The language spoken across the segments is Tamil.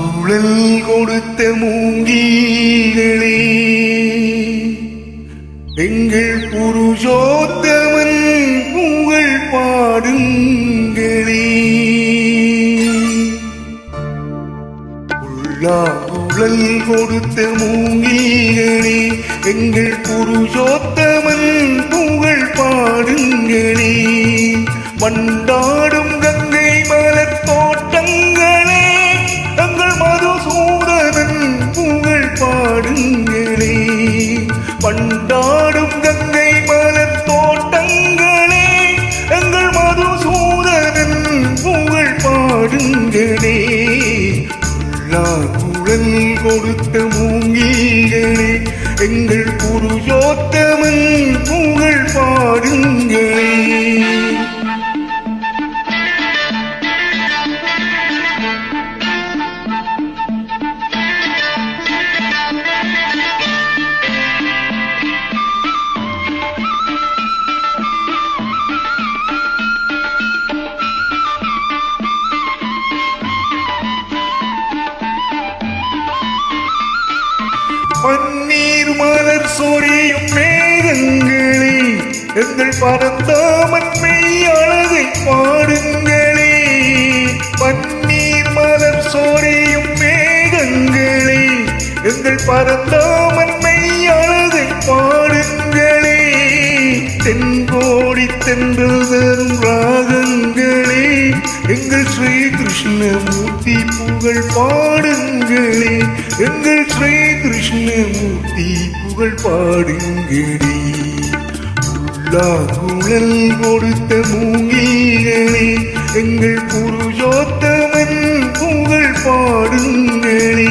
குழல் கொடுத்த மூங்கிகளே, எங்கள் புருஷோத்தமன் புகழ் பாடுங்களே. குழல் கொடுத்த மூங்கிகளே, எங்கள் புருஷோத்தமன் புகழ் பாடுங்களே. மண்டாடும் கங்கை மலர் தோட்டங்களே, தங்கள் மதுசூதனன் புகழ் பாடுங்களே. மண்டாடும் கங்கை மலர் தோட்டங்களே, எங்கள் மதுசூதனன் புகழ் பாடுங்களே. குழல் கொடுத்த மூங்கிகளே, எங்கள் புருஷோத்தமன் புகழ் பாடுங்களே. பன்னீர் மலர் சொரியும் மேகங்களே, எங்கள் பரந்தாமன் மெய் அழகை பாடுங்களே. பன்னீர் மலர் சொரியும் மேகங்களே, எங்கள் பரந்தாமன் மெய் அழகை பாடுங்களே. தென்கோடி தென்றல் தரும் ராகங்களே, எங்கள் ஸ்ரீ கிருஷ்ணமூர்த்தி புகழ் பாடுங்களே. எங்கள் ஸ்ரீ கிருஷ்ணமூர்த்தி புகழ் பாடுங்களே. குழல் கொடுத்த மூங்கிகளே, எங்கள் புருஷோத்தமன் புகழ் பாடுங்களே.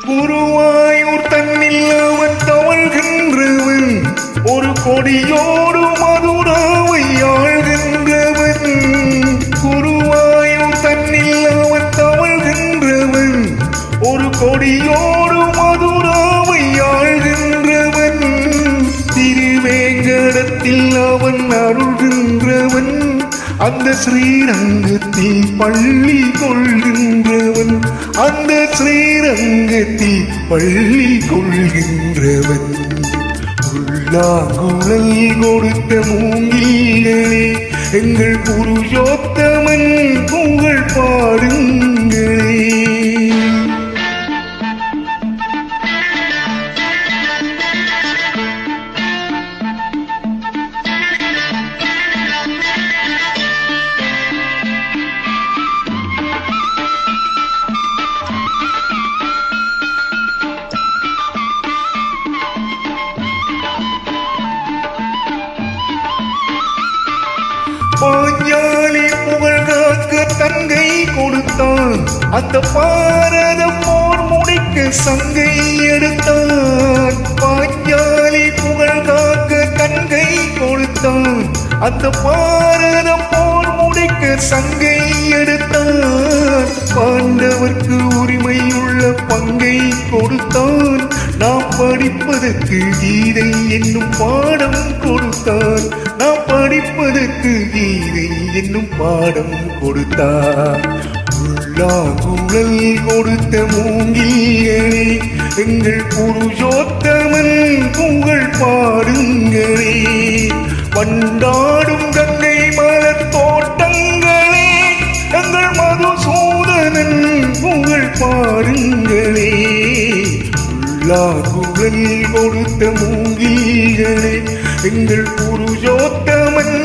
குருவாயூர் தன்னில் அவன் தவழ்கின்றவன், ஒரு கொடியோடு மதுராவை ஆழ்கின்றவன். குருவாயூர் தன்னில் அவன் தவழ்கின்றவன், ஒரு கொடியோடு மதுராவை ஆழ்கின்றவன். திருவேங்கடத்தில் அவன் அருள்கின்றவன், அந்த ஸ்ரீரங்கத்தில் பள்ளி கொள்கின்றவன். அந்த ஸ்ரீரங்கத்தில் பள்ளி கொள்கின்றவன். குழல் கொடுத்த மூங்கிகளே, எங்கள் புருஷோத்தமன் புகழ் பாடுங்களே. பாஞ்சாலி புகழ் காக்க தங்கை கொடுத்தான், அந்த பாரத போர் முடிக்க சங்கை எடுத்தான். பாஞ்சாலி புகழ் காக்க தங்கை கொடுத்தான், அந்த பாரத போர் முடிக்க சங்கை எடுத்தான். பாண்டவர்க்கு உரிமையுள்ள பங்கை கொடுத்தான், நாம் படிப்பதற்கு கீதை என்னும் பாடம் கொடுத்தான். நாம் படிப்பதற்கு கீதை என்னும் பாடம் கொடுத்தார். குழல் கொடுத்த மூங்கிகளே, எங்கள் புருஷோத்தமன் புகழ் பாடுங்களே. பண்டாடும் கங்கை மலர் தோட்டங்களே, எங்கள் மதுசூதனன் புகழ் பாடுங்களே. குழல் கொடுத்த மூங்கிகளே, எங்கள் புருஷோத்தமன்